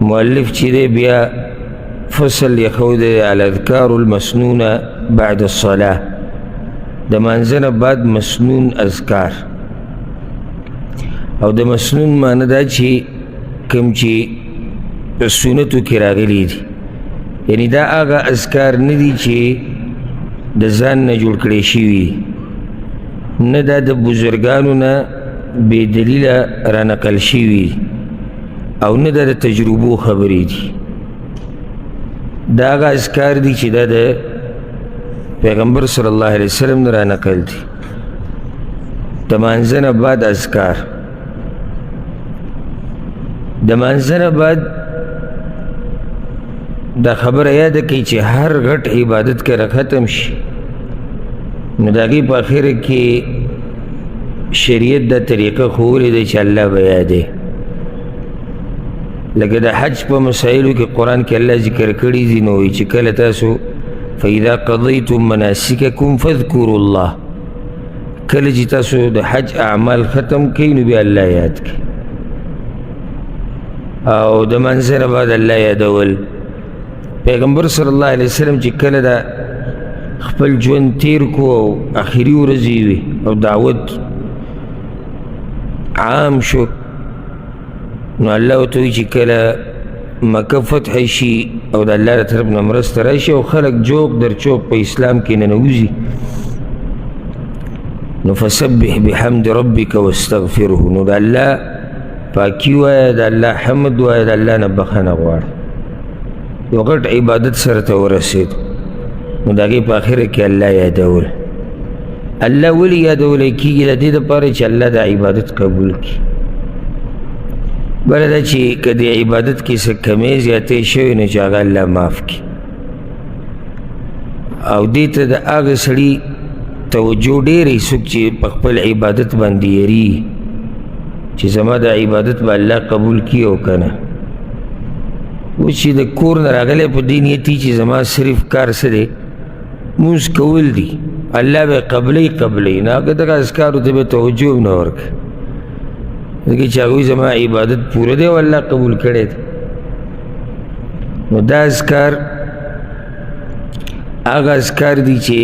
مؤلف چې دی بیا فصل یخود الاذکار المسنونه بعد الصلاه، د مانځه نه بعد مسنون اذکار. او د مسنون معنی دا چې کوم چې په سنتو کې راغلي دي، یعنی دا هغه اذکار نه دي چې د ځان نه جوړ کړی شوي، نه دا د بزرګانو نه بې دلیله رانقل شوي، او نه دا د تجربو خبرې دي. دا هغه اذکار دي چې دا د پیغمبر صلی الله علیه وسلم نه رانقل دي. د مانځه نه بعد اذکار، د مانځه نه بعد دا خبره یاده کوي چې هر غټ عبادت کله ختم شي نو د هغې په اخره کې شریعت دا طریقه ښوولې ده چې الله به یادې. لکه د حج په مسایلو کې قرآن کې الله ذکر کړي دي، نو وایي چې کله تاسو فاذا قضیتم مناسککم فاذکروا الله، کله چې تاسو د حج اعمال ختم کړئ نو بیا الله یاد کړئ. او د مانځه نه بعد الله یادول. پیغمبر صلی الله علیه وسلم چې کله دا خپل ژوند تیر کو او آخري ورځې وي او دعوت عام شو، نو الله ورته وایي چې کله مکه فتح شي او د الله له طرف نه مرسته راشي او خلک جوق در چوک په اسلام کې ننوځي، نو فسبح بحمد ربک واستغفره، نو د الله پاکي وایه، د الله حمد وایه، د الله نه بخښنه غواړه. یو غټ عبادت سره ته ورسېد نو د هغې په اخره کې الله یادول. الله ولې یادولی کېږي؟ د دې دپاره چې الله د عبادت قبول کړي. بله دا چې که د عبادت کې څه کمی زیاتې شوی نو چې هغه الله معاف کړي. او دې ته د هغه سړي توجه ډېرې څوک چې په خپل عبادت باندې یریږي چې زما د عبادت به الله قبول کړي او که نه. اوس چې د کور نه راغلی په دې نیت چې زما صرف کار څه دی؟ مونځ کول دي، الله به قبلوي نه هغه دغه اذکارو ته به توجه هم نه ورکړي، ځکه چې هغوی زما عبادت پوره دی او الله قبول کړی دی. نو دا اذکار هغه اذکار دي چې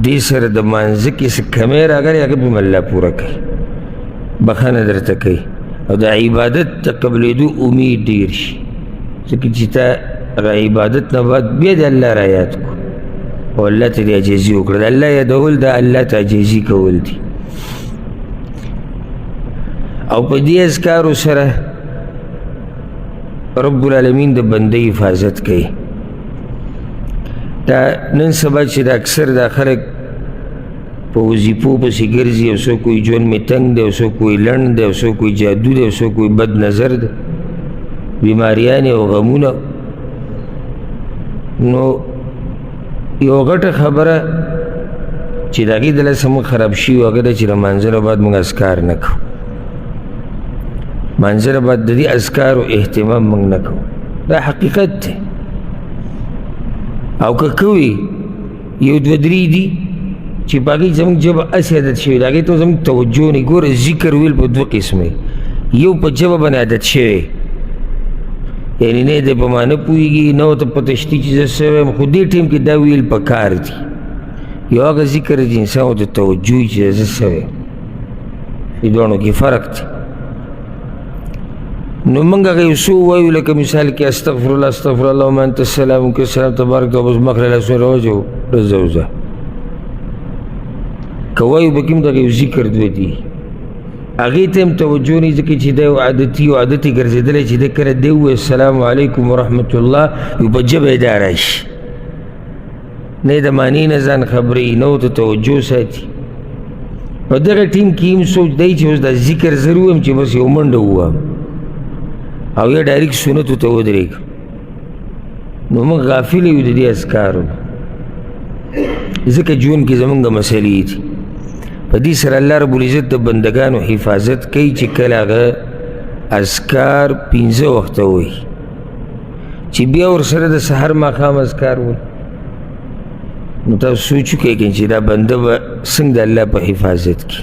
دې سره د مانځه کې څه کمی راغلی هغه به الله پوره کوي، بخښنه درته کوي، او د عبادت د قبلېدو امید ډېر شي، ځکه چې تا هغه عبادت نه بعد بیا د الله را یاد کړو او الله ته دې عاجزي وکړه. د الله یادول د الله ته عاجزي کول دي. او په دې اذکارو سره رب العالمین د بندې حفاظت کوي. دا نن سبا چې د اکثر دا خلک په وظیفو پسې ګرځي، او څوک وایي ژوند مې تنګ دی، او څوک وایي لنډ دی، او څوک وایي جادو دی، او څوک وایي بد نظر دی، بیماریانې او غمونه. نو یو غټه خبره چې د هغې دله څه موږ خراب شوي هغه ده چې د مانځه نه بعد موږ اذکار نه کوو. مانځه نه بعد د دې اذکارو اهتمام موږ نه کوو، دا حقیقت دی. او که کوي یو دوه درې دي چې په هغې زموږ ژبه هسې عادت شوې ده، هغې ته زموږ توجه نه. ګوره ذکر ویل په دوه قسمه، یو په ژبه باندې عادت شوی، یعنی نه دی په معنی پوهېږي، نه ورته پته شته چې زه څه وایم، خو دې ټایم کې دا ویل پکار دي. یو هغه ذکر چې انسان ورته توجه وي چې زه څه وایم، دې دواړو کې فرق دی. نو موږ هغه یو څه ووایو، لکه مثال کې استغفر الله استغفر الله ومن انت السلام ومنک السلام تبارک ته بس مخ له لاسونه راوځو رځه وځه که وایو به کې هم دغه یو ذکر دوه دي، هغې ته هم توجه نه، ځکه چې دا یو عادتي ګرځېدلی چې دی کله دی ووایي السلام علیکم ورحمت الله، یو په ژبه یې دا راشي، نه یې د معنی نه ځان خبرې، نه ورته توجه ساتي. په دغه ټیم کې هم سوچ دی چې اوس دا ذکر زه ووایم چې بس یو منډه ووایم او یا ډایرکټ سنتو ته ودرېږم. نو موږ غافل یو د دې اذکارو، ځکه ژوند کې زموږ مسلې دي. په دې سره الله رب العزت د بندګانو حفاظت کوي چې کله هغه اذکار 15 وخته وایي، چې بیا ورسره د سحر ماښام اذکار وایي. نو تاسو سوچ وکړئ چې دا بنده به څنګه د الله په حفاظت کړي.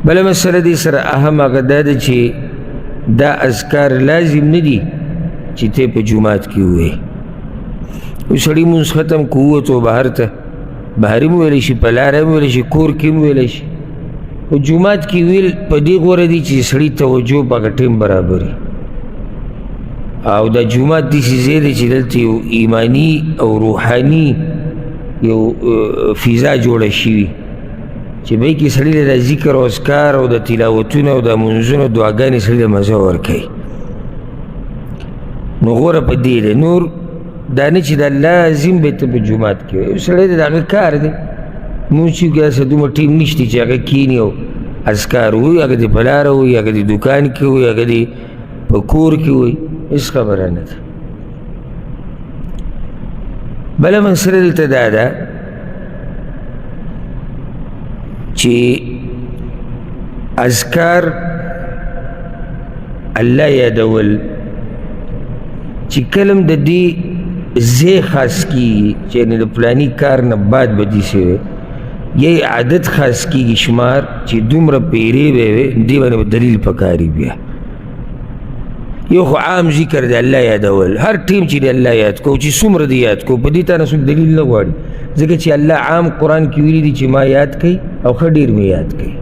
بله مسله دې سره اهم هغه دا ده چې دا اذکار لازم نه دي چې ته په جومات کې ووایې. او سړي مونځ ختم کو ووتو بهر ته، بهر هم ویلی شي، په لاره هم ویلی شي، کور کې هم ویلی شي. په جومات کې ویل په دې غوره دي چې سړي توجه په هغه ټیم برابري. او دا جومات داسې ځای دی چې دلته یو ایماني او روحاني یو فضا جوړه شوي چې بهی کې سړي له دا ذکر او اذکار او د تلاوتونه او د منځونو دعاګانې سړي له مزه ورکوي. نو غوره په دې دی. نور دا نه چې دا لازم به ته په جومات کې وایي. سړی د هغه کار دی، مونځ چې وکړي داسې دومره ټیم نشته چې هغه کښېني او اذکار ووایي. هغه دې په لاره وایي، هغه دې دوکان کې وایي، هغه دې په کور کې وایي، هېڅ خبره نه ده. بله مسله دلته دا ده چې اذکار الله یادول چې کله هم د دې ځای خاص کېږي چې یعنې د فلاني کار نه بعد به داسې وی، یا عادت خاص کېږي شمار چې دومره پیرې به وی، دې باندې به دلیل پکاري. بیا یو خو عام ذکر دی الله یادول، هر ټیم چې دی الله یاد کو، چې څومره دی یاد کو، په دې تا نه څوک دلیل نه غواړي، ځکه چې الله عام قرآن کې ویلي دي چې ما یاد کوي او ښه ډېر مې یاد کوي.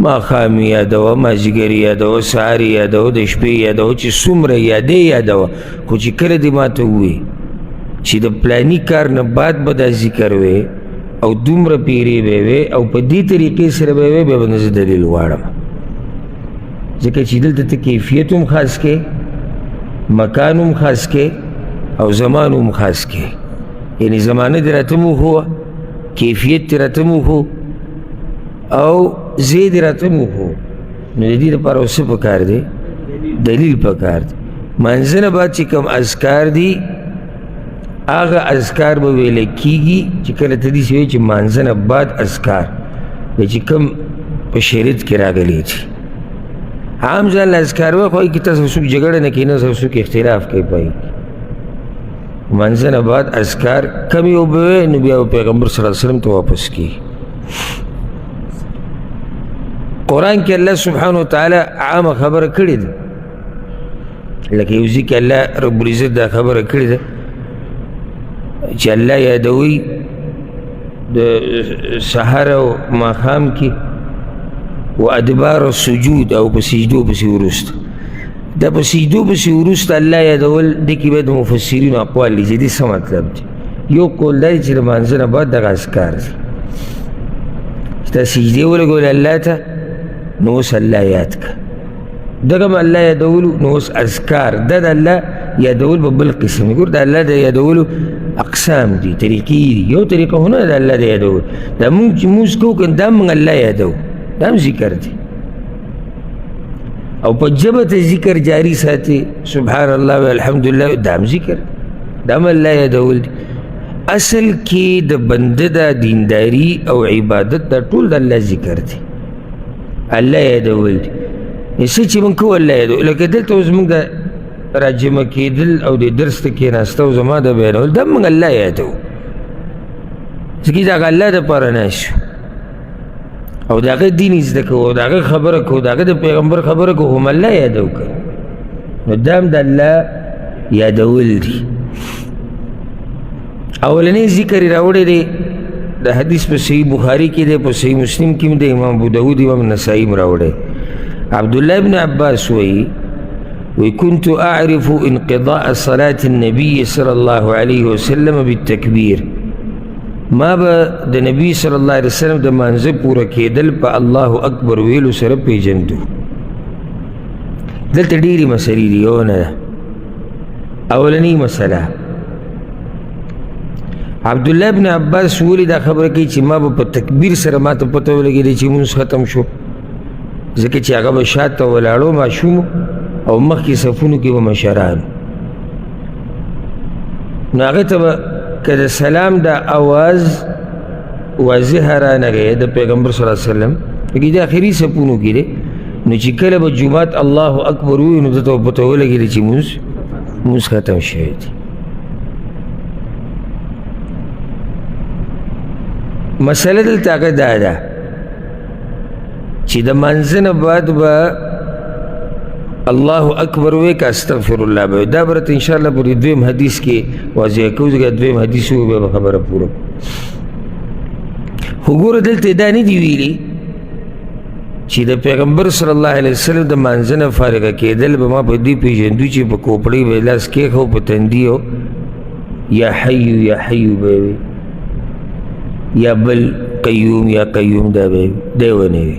ماښام یې یادوه، مازدیګر یې یادوه، سهار یې یادوه، د شپې یې یادوه، چې څومره یادې یادوه. خو چې کله دې ما ته ووایي چې د پلاني کار نه بعد به دا ذکر وی او دومره پیرې به وی او په دې طریقې سره به وی، بیا به نه زه دلیل غواړم. ځکه چې دلته ته کیفیت هم خاص کې، مکان هم خاص کې او زمان هم خاص کې. یعنی زمانه دې راته مو هو، کیفیت دې راته مو هو او ځای دې راته مو هو. نو د دې دپاره اوس څه پکار دی؟ دلیل پکار دی. مانځه نه بعد چې کوم اذکار دي هغه اذکار به ویلی کېږي چې کله ته داسې وایي چې مانځه نه بعد اذکار چې کوم په شریعت کې راغلی دي. عام ځان له اذکار وایي، خو هغې کې تاسو څوک جګړه نه کوي، نه څوک اختلاف کوي په هغې کې. مانځه نه بعد اذکار کم یو به وی، نو بیا به پیغمبر صلی الله علیه وسلم ته واپس کېږي. قرآن کې الله سبحانه وتعالی عامه خبره کړې ده، لکه یو ځای کې الله رب العزت دا خبره کړې ده چې الله یادوي د سحر او ماښام کې و ادبار السجود او په سجدو پسې وروسته. دا په سجدو پسې وروسته الله یادول دې کې باید مفسرینو اقوال دي چې دې څه مطلب دی. یو قول دا دی چې د مانځه نه بعد دغه اذکار دي چې تا سجدې ولګولې الله ته، نو اوس الله یاد کړه. دغه هم الله یادولو، نو اوس اذکار دا د الله یادول به بل قسم دی. ګور د الله د یادولو اقسام دي، طریقې دي. یو طریقه خو نه د الله د یادول، دا مونږ چې مونځ کوو که دا موږ الله یادوو، دا هم ذکر دی. او په ژبه ته ذکر جاري ساتي، سبحان الله و الحمدلله، دا هم ذکر، دا هم الله یادول دي. اصل کې د بنده د دینداري او عبادت دا ټول د الله ذکر دی، الله یادول دي. څه چې موږ کوو الله یادول. لکه دلته اوس موږ د راجمع کېدل او د درس ته کېناسته او زما د بیانول، دا موږ الله یادوو، ځکه دا هغه الله دپاره ناست شو او د هغه دین زده کوو او د هغه خبره کوو، د هغه د پیغمبر خبره کوو، هم الله یادو که. نو دا هم د الله یادول دي. اولنی ذکر یې راوړی دی د حدیث په صحیح بخاري کې دی، په صحیح مسلم کې هم دی، امام ابو داود امام نسائی هم راوړی. عبدالله ابن عباس وی كنت أعرف انقضاء صلاة النبي صلى الله عليه وسلم بالتكبير. ما به د نبی صلی الله علیه وسلم د مانځه پوره کېدل په الله اکبر ویلو سره پیژندو. دلته ډېرې مسلې دي، یو نه ده. اولنۍ مسله، عبدالله ابن عباس ولې دا خبره کوي چې ما به په تکبیر سره ما ته پته ولګېدی چې مونځ ختم شو، ځکه چې هغه به شاته ولاړو ماشوم او مخکې صفونو کې به مشران، نو هغې ته به که د سلام دا آواز واضح رانغی د پیغمبر صلی الله علیه وسلم، لکه د آخري صفونو کې دی، نو چې کله به جومات الله اکبر ووایي، نو دته به پته ولګېدی چې مونځ ختم شوی دی. مسله دلته هغه دا ده چې د مانځه نه بعد به الله اکبر وی که استغفر الله به دا برته ان شاء الله پر دویم حدیث کې واضح کوو ځکه دویم حدیث به خبره پوره وګوره دلته دا نه دی ویلي چې د پیغمبر صلی الله علیه وسلم د مانځنه فارغه کېدل به ما په دې پېژندو چې په کوپړۍ به لاس کېښو په تندي او یا حیو یا حیو به وي یا بل قیوم یا قیوم دا به دی ونه وي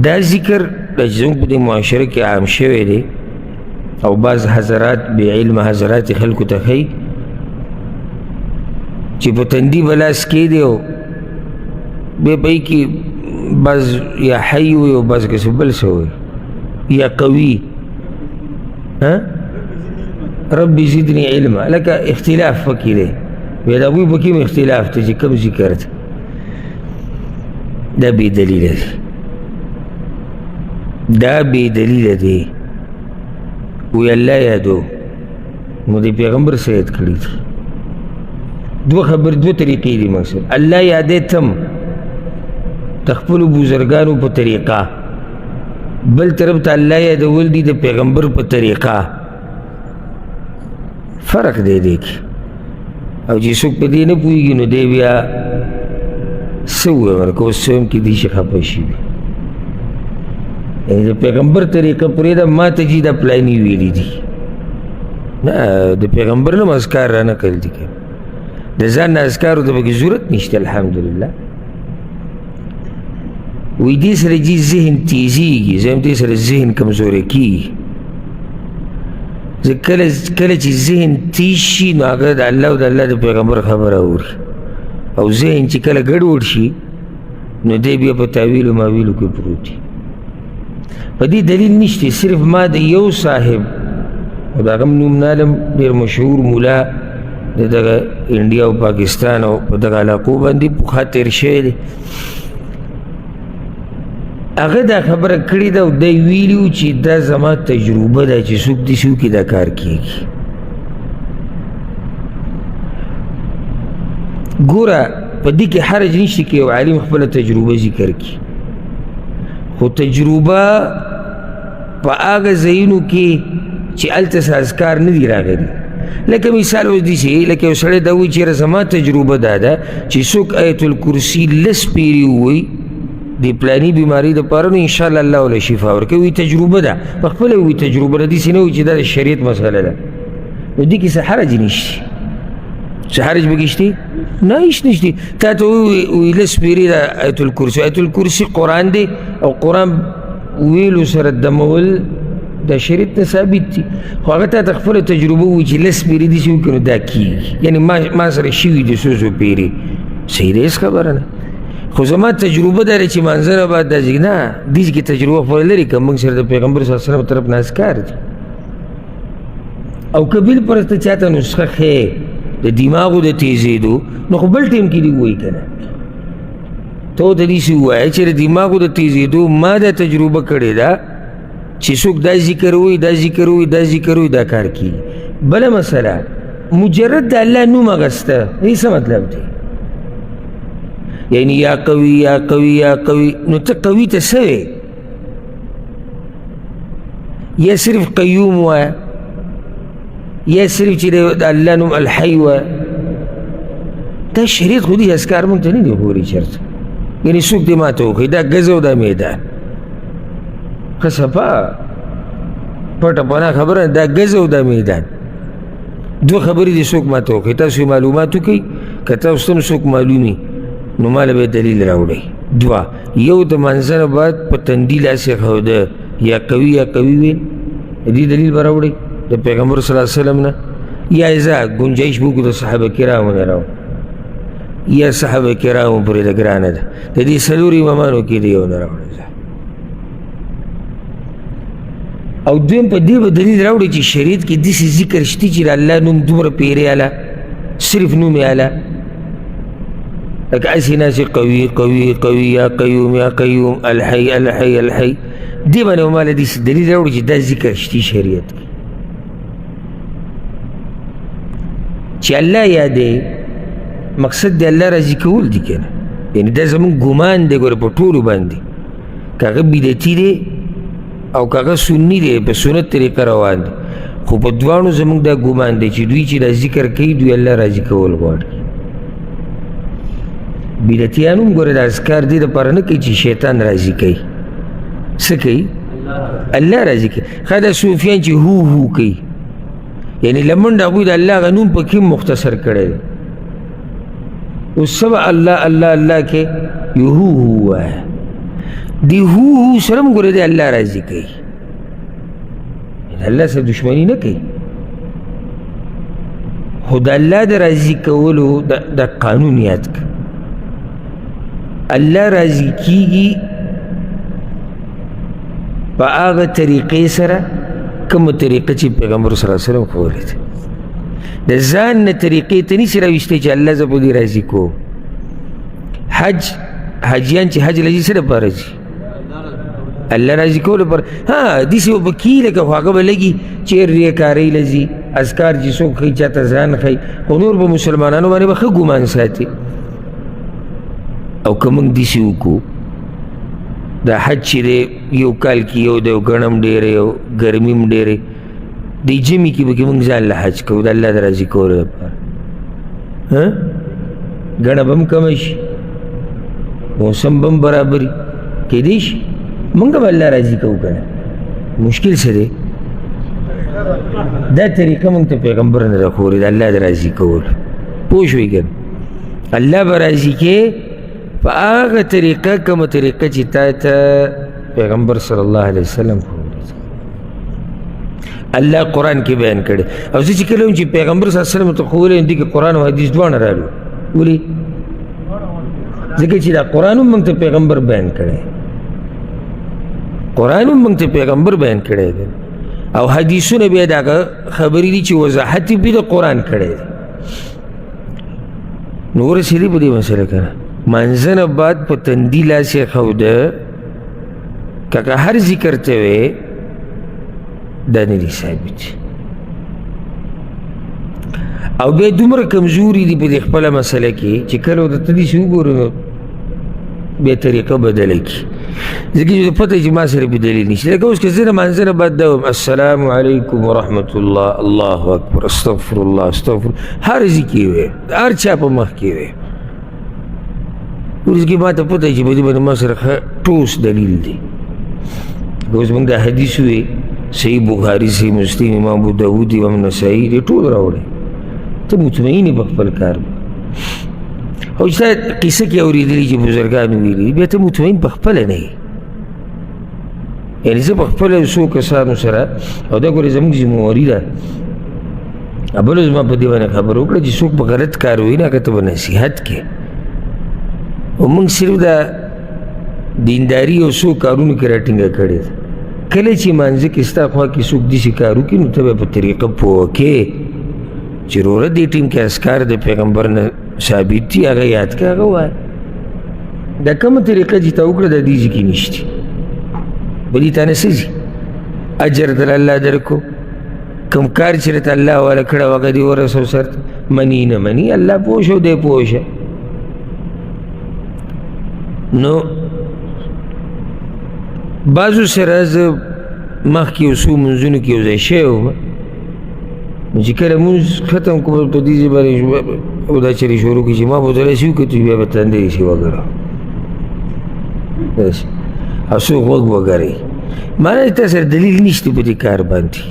دا ذکر د زموږ په دې معاشره کې عام شوی دی او بعض حضرات بې علمه حضرات خلکو ته ښیي چې په تندي به لاس کېدی او بیا په کې بعض یا حی وي او بعض کسې بل څه وي یا قوي ربي زدني علما لکه اختلاف پکې دی بیا د هغوی پکې هم اختلاف دی چې کوم ذکر دی دا بې دلیله دی دا بې دلیله دی وی الله یادو نو د پیغمبر څه یاد کړي دي دوه طریقې دي مقصد الله یادې تم د خپلو بزرګانو په طریقه بل طرف ته الله یادول دي د پیغمبر په طریقه فرق دی دی کې او چې څوک په دې نه پوهېږي نو دی بیا څه ووایم که اوس څه ویم کې دي چې خفه شي یعنې د پیغمبر طریقه پرېږده ما ته چې دا پلاني ویلي دي نه د پیغمبر نه اذکار را نقل دي که د ځان نه اذکارو ته پکې ضرورت نشته الحمدلله وی دې سره چې ذهن تیزېږي زه هم دې سره ذهن کمزوری کېږي زه کله چې ذهن تیز شي نو هغه د الله او د الله د پیغمبر خبره اوري او ذهن چې کله ګډوډ شي نو دی بیا په تاویلو ماویلو کې پروت وي په دې دلیل نشته صرف ما د یو صاحب او د هغه هم نوم نه علم ډېر مشهور مولا د دغه انډیا او پاکستان او په دغه علاقو باندې پخوا تېر شوی دی هغه دا خبره کړې ده او دی ویلي و چې دا زما تجربه ده چې څوک داسې وکړي دا کار کېږي ګوره په دې کې حرج نشته که یو عالم خپله تجربه ذکر کړي خو تجربه په هغه ځایونو کې چې هلته څه اذکار نه دي راغلي لکه مثال اوس داسې لکه یو سړی دا وایي چېرې زما تجربه دا ده چې څوک آیت الکرسي لس پیرې ووایي د پلاني بیمارۍ دپاره نو انشاءالله الله وله شفا ورکوي وایي تجربه ده په خپله وایي تجربه ده داسې نه وایي چې دا د شریعت مسله ده نو دې کې څه حرج نشته څه حرج پکې شته نه هېڅ نشته تا ته وایي لس پیرې د آیت الکرسي قرآن دی او قرآن ویلو سره دمول دا شریعت نه ثابت دي خو هغه تا ته خپله تجربه وایي چې لس پیرې داسې وکړي نو دا کېږي یعنې ما سره شوي دي څو پیرې صحیح ده هېڅ خبره نه خو زما تجربه دا چې منظره به دا چې نه دې کې تجربه خپله لري که موږ سره د پیغمبر صلی الله علیه وسلم طرف نه اذکار دي او که بالفرض ته چاته نسخه ښیې د دماغو د تیزېدو نو خو بل ټایم کې دې ووایي که نه ته ورته داسې ووایه چې د دماغو د تیزېدو ما دا تجربه کړې ده چې څوک دا ذکر وایي دا ذکر وایي دا ذکر وایي دا کار کېږي بله مسله مجرد د الله نوم اخسته دې څه مطلب دی یعنی یا قوي یا قوي یا قوي نو ته قوي ته څه وې یا صرف قیوم وایه یا صرف چې د الله نوم الحی وایه دا شریعت خو دې اذکار مونږ ته نه دي ښوولي چېرته یعنې څوک دې ماته وښیي دا ګز او دا میدان ښه صفا پټه پناه خبره دا ګز او دا میدان دوه خبرې دې څوک ماته وښیي تاسو معلومات وکړئ که تاسو ته هم څوک معلومي نو ماله به دلیل راوړئ دوه یو د منځه نه بعد په تندي لاس یې ښوده یا قوي یا قوي ویل دې دلیل به راوړئ د پیغمبر صلی الله علیه وسلم نه یا ځا ګنجایش به وکړو د صحابه کرامو نه راوړو یا صحابه کرامو پورې ده ګرانه ده د دې څلورو امامانو کې د یو نه راوړئ او دویم په دې به دلیل راوړئ چې شریعت کې داسې ذکر شته چې د الله نوم دومره پیرې اله صرف نوم یې اله لکه هسې ناسې قوي قوي قوي یا قیوم یا قیوم الحی الحی الحی دې باندې به ماله داسې دلیل راوړي چې دا ذکر شته شریعت کې چې الله یادې مقصد د الله راضي کول دي که نه یعنې دا زمونږ ګمان دی ګوره په ټولو باندې که هغه بدعتي دی او کاغه سنی دی په سنت طریقه روان دی خو په دواړو زموږ دا ګمان دی چې دوی چې دا ذکر کوي دوی الله راضي کول غواړي بدعتیان هم ګوره دا اذکار دې دپاره نه کوي چې شیطان راضي کوي څه کوي الله راضي کوي ښه دا صوفیان چې هو هو کوي یعنی لمنډ هغوی د الله هغه نوم پکې مختصر کړی دی اوس څه به الله الله الله کې یو هو هو وایه دی هو هو سره هم ګوره دی الله راضي کوي الله سره دشمني نه کوي خو د الله د راضي کولو د قانون یاد کړه الله راضي کیږي په هغه طریقې سره کومه طریقه چې پیغمبر صلی الله علیه وسلم ښوولې ده د ځان نه طریقې ته نشي راویستی چې الله زه به دې راضي کوم حاجیان چې حج لځي څه دپاره ځي الله راضي کولو لپاره ها داسې به کي لکه خو هغه به لګي چې ریاکارۍ لځي اذکار چې څوک ښایي چاته ځان ښایي خو نور به مسلمانانو باندې به ښه ګمان ساتي او که موږ داسې وکړو دا حج چې دی یو کال کې یو دی او ګڼه هم ډېره یو ګرمي هم ډېرې دی جمعې کې به کې موږ ځان له حج کوو د الله د راضي کولو لپاره ګڼه به هم کمه شي موسم به هم برابري کیدای شي موږ به الله راضي کوو که نه مشکل څه دی دا طریقه موږ ته پیغمبر نه راښولې د الله د راضي کولو پوه شوې که الله به راضي کې په هغه طریقه کومه طریقه چې تا ته پیغمبر صلی الله علیه وسلم الله قرآن کې بیان کړی او زه چې کله چې پیغمبر صلی الله علیه وسلم ته ښوولی دې کې قرآن او حدیث دواړه رالو ولې ځکه چې دا قرآن هم موږ ته پیغمبر بیان کړی قرآن هم موږ ته پیغمبر بیان کړی دی او حدیثونه بیا د هغه خبرې دي چې وضاحت یې پرې د قرآن کړی دی نو ورسېدې په دې مسله که نه مانځه نه بعد په تندي لاس یې ښوده که هر ذکر ته وې دا نه دي ثابت او بیا دومره کمزوري دي په دې خپله مسله کې چې کله ورته داسې وګورو نو بیا طریقه بدله کړي ځکه چې پته چې ما سره به دلیل نشته لکه اوس که زه د مانځه نه بعد دا وایم السلام علیکم ورحمة الله الله اکبر استغفر الله استغفر هر ځای کې وې هر چا په مخ کې وې اوس کې ما ته پته چې په دې باندې ما سره ټوس دلیل دی اوس موږ دا حدیث وې صحیح بخاري صحیح مسلم امام ابو داود امام نسائی دې ټول راوړی ته مطمئن یې په خپل کار او چې تا قصه کې اورېدلي چې بزرګانو ویلي بیا ته مطمئن په خپله نه یې یعنې زه په خپله څو کسانو سره او دا ګورې زموږ ذمواري ده بله زما په دې باندې خبره وکړه چې څوک په غلط کار ووایي نه هغه ته به نصیحت کې او موږ صرف دا دینداري او څو کارونو کې راټینګه کړې ده کله چې مانځه کې ستا خوا کې څوک داسې کار وکړي نو ته به په طریقه پوه کې چې وروره دې ټیم کې اذکار د پیغمبر نه ثابت دي هغه یاد کړه هغه وایه دا کومه طریقه چې تا وکړه دا دې ځای کې نشته بلې تا نه څه ځي اجر در الله درکو کوم کار چې راته الله والا کړه هغه دې ورسو سرته مني نه مني الله پوه شو دی پوه شه نو بعضو سره زه مخکې یو څو منځونو کې یو ځای شوی وم نو چې کله مونځ ختم کړو په دې ځای باندې او دا چرې شروع کړي چې ما به ورته داسې وکتو چې بیا به تندی شي وګره داسې او څوک غوږ وګروي معنی تا سره دلیل نشته په دې کار باندې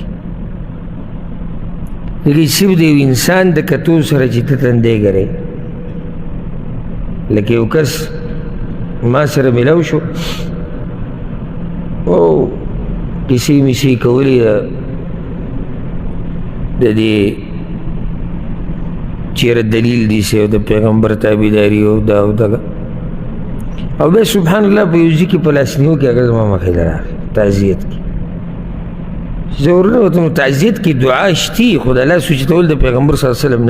لکه صرف د یو انسان د کتو سره چې ته تندی ګرې لکه یو کس ما سره ملاو شو او کیسې میسې کولې د دې چیرې دلیل دي چې د پیغمبر تابعداري او دا او دغه او بیا سبحان الله په یو ځای کې په لاسنیو کې هغه زما مخې ته راغی تعزیت کې زه ورنه ورته تعزیت کې دعا شتي خو د الله سوچتول د پیغمبر صلی الله علیه وسلم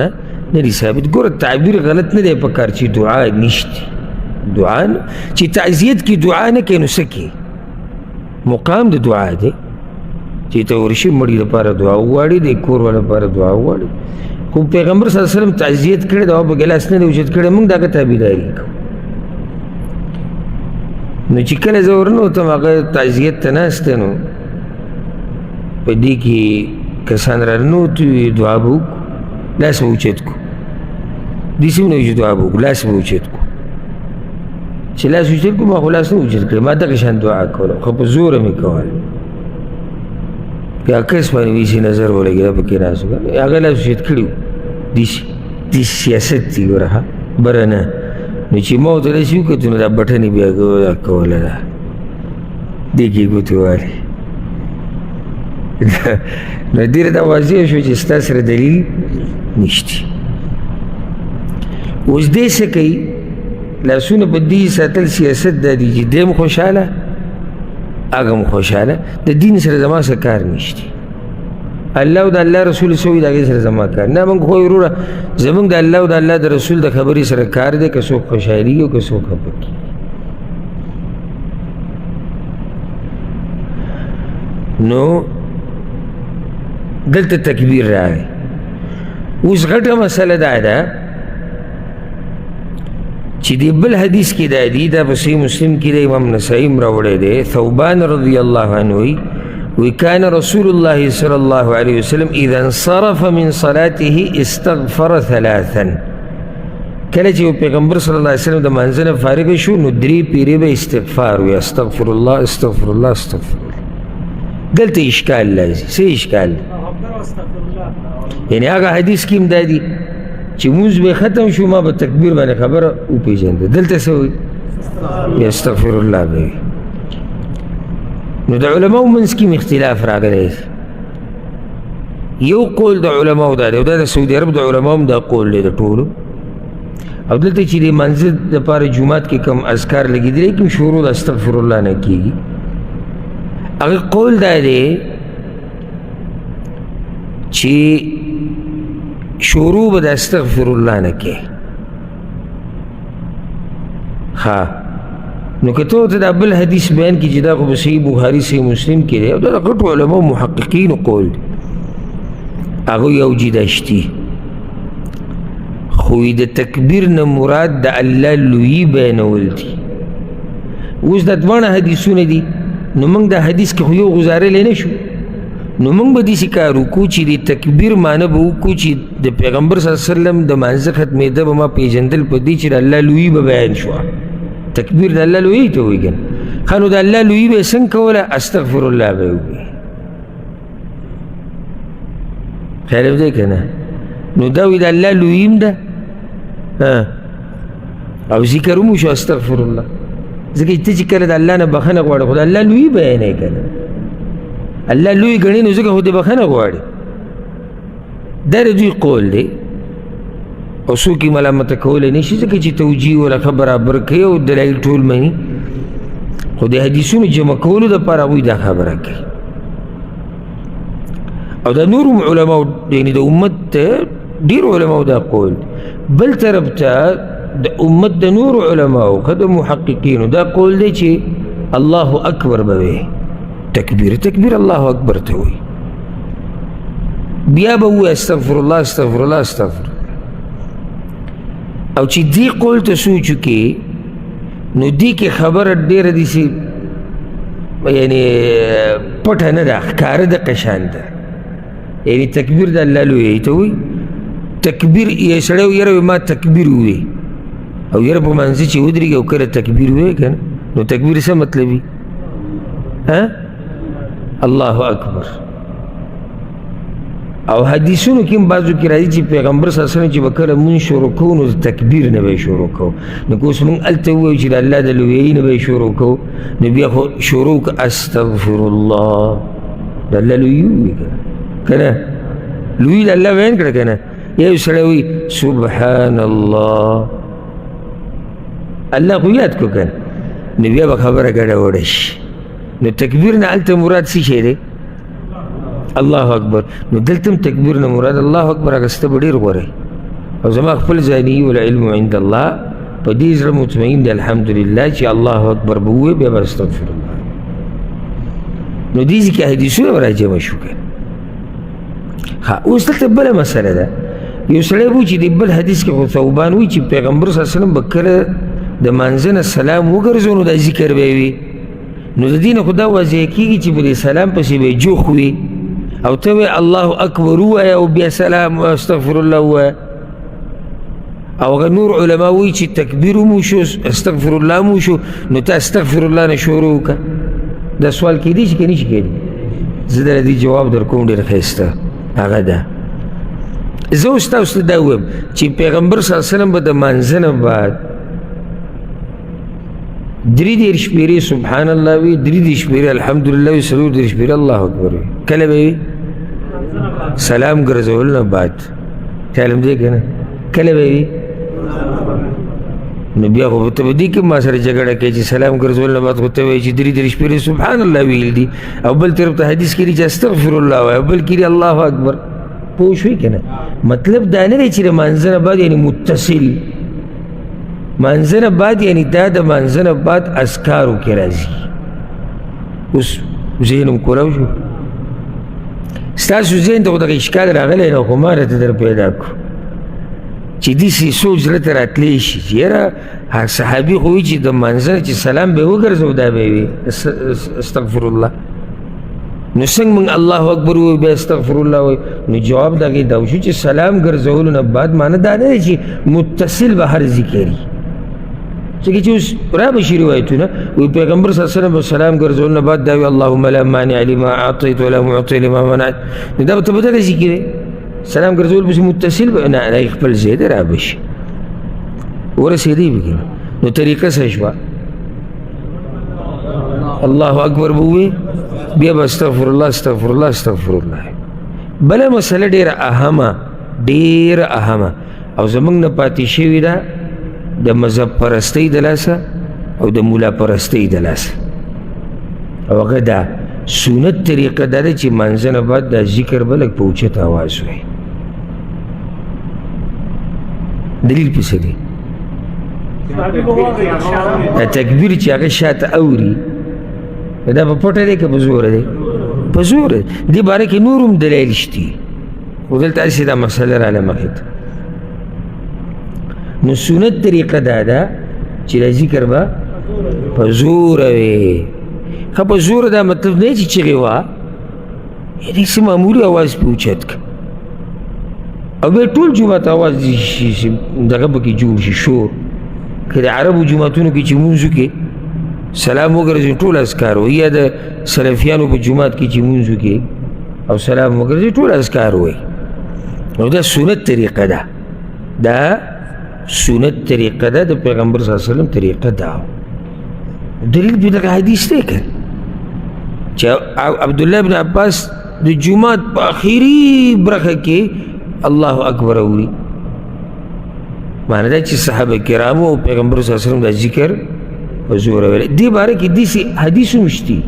نه دي ثابت ګوره تعبیر غلط نه دی پکار چې دعا نشته دعا چې تعزیت کې دعا نه کوي نو څه کوي مقام د دعا دی چې ته ورشي مړي لپاره دعا وغواړي د کور والا لپاره دعا وغواړي خو پیغمبر صلی الله علیه وسلم تعزیت کړی دا په ګلاس نه دی اوچت کړی موږ دغه تابعداري کوو نو چې کله زه ورنه وتم هغه تعزیت ته ناست نو په دې کې کسان راننوتو دعا به وکړو لاس به اوچت کړو داسې به نه وي چې دعا به وکړو لاس به اوچت کړو چې لاس اوچت کړو ما خو لاس نه اوچت کړی ما دغه شان دعا کوله خو په زوره مې کوله یا کس باندې ویسي نظر ولګېده پکې ناست و هغه لاس اوچت کړي و داسې سیاست دی ګوره ښه بره نه نو چې ما ورته داسې وکتو نو دا بټنې بیا کوله ده دې کې ګوتې والې نو ډېره دا واضح شو چې ستا سره دلیل نشته اوس دې څه کوي لاسونه په دې ساتل سیاست دا دی چې دې م خوشحاله هغه م خوشحاله د دین سره زما څه کار نشته الله او د الله رسول څه وایي د هغې سره زما کار نه موږ خو وروره زموږ د الله او د الله د رسول د خبرې سره کار دی که څوک خوشحالېږي او که څوک خفه کېږي نو دلته تکبیر راغی اوس غټه مسله دا ده چې دی بل حدیث کې دا دی دا په صحیح مسلم کې د امام نسائی هم راوړی دی ثوبان رضی الله عنه وی کان رسول الله صلی الله علیه وسلم اذا انصرف من صلاته استغفر ثلاثا کله چې پیغمبر صلی الله علیه وسلم د منځ نه فارغ شو نو درې پیرې به استغفار وی استغفر الله استغفر الله استغفر الله دلته اشکال لازم څه اشکال یعنی هغه حدیث کې هم دا دی چې مونځ به ختم شو ما به تکبیر باندې خبره وپېژنده دلته څه وایي استغفر الله به وي نو د علماو منځ کې اختلاف راغلی یو قول د علماو دا دی او دا د سعودي عرب د علماو هم دا قول دی د ټولو او دلته چې د منځ دپاره جومات کې کوم اذکار لګېدلی کوم شروع د استغفر الله نه کېږي هغه قول دا دی چې شروع به د استغفر الله نه کې ها نو که ته ورته دا بل حدیث بیان کړي چې دا خو په صحیح بخاري صحیح مسلم کې دی او دا د غټو علماو محققینو قول دی هغوی او جداشتي خو د تکبیر نه مراد د الله لویي بیانول دي اوس دا دواړه حدیثونه دي نو موږ دا حدیث کې خو یو غزارلی نه شو نو موږ به داسې کار وکړو چې د تکبیر معنی به وکړو چې د پیغمبر صلی الله علیه وسلم د مانځه ختمېده به ما پېژندل په دې چې د الله لویي به بیان شوه تکبیر د الله لویي ته وایي که نه ښه نو د الله لویي به یې څنګه کوله استغفر الله به یې ووایي خیال دی که نه نو دا وایي د الله لویي هم ده او ذکر هم وشو استغفر الله ځکه چې ته چې کله د الله نه بخښنه غواړې خو د الله لویي بیانوې که نه الله لوی ګڼي نو ځکه خو دې بخښنه غواړي دا د دوی قول دی او څوک یې ملامته کولی نه شي ځکه چې توجیه ورکه برابر کوي او دلایل ټول مني خو د حدیثونو جمع کولو دپاره هغوی دا خبره کوي او د نورو علماو یعنې د امت ډېرو علماو دا قول بل طرف ته د امت د نورو علماو که د محققینو دا قول دی چې الله اکبر به وی تکبیر تکبیر الله اکبر ته وایي بیا به ووایي استغفر الله استغفر الله استغفر او چې دې قول ته سوچ وکړي نو دې کې خبره ډېره داسې یعنې پټه نه ده ښکاره ده قشان ده یعنې تکبیر د الله لویي ته وایي تکبیر یو سړی یاره ما تکبیر ووایي او یاره په منځ چې ودرېږي او کله تکبیر ووایي که نه نو تکبیر څه مطلب وي الله اکبر او حدیثونو کې هم بعضو کې راځي چې پیغمبر صلی الله علیه وسلم چې به کله مونږ شروع کوو نو د تکبیر نه به یې شروع کوو نو که اوس مونږ هلته ووایو چې د الله د لویۍ نه به یې شروع کوو نو بیا خو شروع که استغفر الله د الله لویي ووایي که نه لویي د الله بیان کړه که نه یو سړی وایي سبحان الله الله خو یاد کړو که نه نو بیا به خبره ګډوډه شي نو تکبیر نه هلته مراد څه شی دی الله اکبر نو دلته هم تکبیر نه مراد الله اکبر اخیسته به ډېر غوره او زما خپل ځاني والعلم عند الله په دې زړه مطمئن دی الحمدلله چې الله اکبر به ووایي بیا به استغفر الله نو دې ځای کې حدیثونه به راجمع شو که ښه اوس دلته بله مسله ده یو سړی به چې د بل حدیث کې خو ثوبان وایي چې پیغمبر صلی الله علیه وسلم به کله د مانځه نه سلام وګرځو نو دا ذکر به وي نو د دې نه خو دا واضح کېږي چې په دې سلام پسې به یې جوخ وي او ته وایې الله اکبر ووایه او بیا سلام استغفر الله ووایه او هغه نور علما وایي چې تکبیر هم وشو استغفر الله هم وشو نو ته استغفر الله نه شروع وکړه دا سوال کیدی شي که نه شي کیدی زه در دې جواب در کوم ډېر ښایسته هغه ده زه اوس تاسو ته دا ووایم چې پیغمبر صلی الله علیه وسلم به د مانځه نه بعد 33 شپېرې سبحان الله وي 33 شپېرې الحمدلله وي 34 شپېرې الله اکبر وي کله به وي سلام ګرځول نه بعد خیال هم دی که نه کله به وي نو بیا خو ته به دې کې ما سره جګړه کوي چې سلام ګرځول نه بعد خو ته وایي چې 33 شپېرې سبحان الله ویل دي او بل طرف ته حدیث کې دي چې استغفر الله وایي او بل کې دي الله اکبر پوه شوې که نه مطلب دا نه دی چې د مانځه نه بعد یعنې متصل مانځه نه بعد یعنې دا د مانځه نه بعد اذکارو کې راځي اوس ذهن هم کولاو شو ستاسو ذهن ته خو دغه اشکال راغلی نه خو ما راته در پیدا کړو چې داسې سوچ زړه ته راتلی شي چې یاره صحابي خو وایي چې د مانځه چې سلام به یې وګرځو دا به یې وي استغفر الله نو څنګه موږ الله اکبر ووایو بیا استغفر الله وایو نو جواب د هغې دا وشو چې سلام ګرځولو نه بعد معنی دا نه دی چې متصل به هر ذکر وي ځکه چې اوس را به شي روایتونه وایي پیغمبر صلی الله علیه وسلم به سلام ګرځولو نه بعد دا وي اللهم لا مانع لما اعطیت ولا معطی لما منعت نو دا به ته به دغه ذکر وي سلام ګرځول پسې متصل به نه هغې خپل ځای دی را به شي ورسېدی به که نو طریقه څه شوه الله اکبر به ووایې بیا به استغفر الله استغفر الله استغفر الله بله مسله ډېره اهمه او زموږ نه پاتې شوې ده د مذهب پرستۍ د لاسه او د مولا پرستۍ د لاسه او هغه دا سنت طریقه دا ده چې مانځه نه بعد دا ذکر به لږ په اوچت اواز وایي دلیل پسې دی دا تکبیر چې هغه شاته اوري دا په پټه دی که په زوره دی په زوره دی دې باره کې نور هم دلایل شته خو دلته هسې دا مسله راله مخې ته نو سنت طریقه دا ده چې دا ذکر به په زوره وي ښه په زوره دا مطلب نه چې چغې وه داسې معمولي اواز پې اوچت که او بیا ټول جومات اواز دغه پکې جوړ شي شور که د عربو جوماتونو کې چې مونځ وکړې سلام وګرځي ټول اذکار وایي یا د سلفیانو په جومات کې چې مونځ وکړي او سلام وګرځي ټول اذکار وایي نو دا سنت طریقه ده دا سنت طریقه ده د پیغمبر صلی الله علیه وسلم طریقه ده دلیل په دغه حدیث دی که چې عبدالله بن عباس د جومات په اخري برخه کې الله اکبر اوري معنی دا چې صحابه کرامو او پیغمبر صلی الله علیه وسلم دا ذکر په زوره ویل دې باره کې داسې حدیث هم شته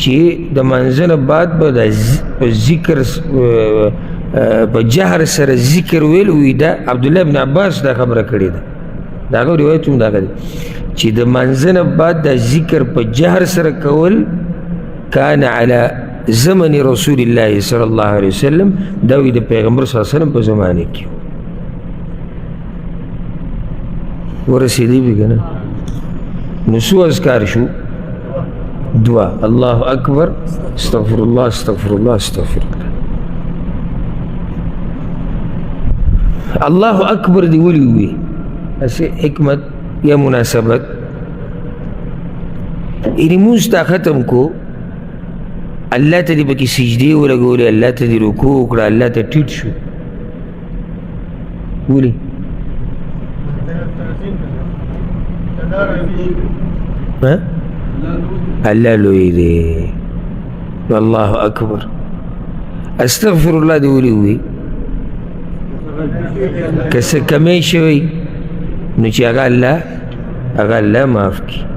چې د مانځه نه بعد به د ذکر په جهر سره ذکر ویل وي دا عبدالله بن عباس دا خبره کړې ده د هغه روایت هم دغه دی چې د مانځه نه بعد دا ذکر په جهر سره کول کان علی زمن رسول الله صلی الله علیه وسلم دا وي د پیغمبر صلی الله علیه وسلم په زمانه کې ورسېدی به که نه نو څو اذکار شو دعا الله اکبر استغفر الله استغفر الله استغفر الله الله اکبر دی ولي وي اسې حکمت یا مناسبت یعنې مونځ تا ختم کو الله ته دې پکې سجدې ولګولې الله ته دې رکوع وکړه الله ته ټیټ شو ولې الله لوی دی الله اکبر استغفر الله دی ولي وي که څه کمی شوی نو چې هغه الله معاف کړي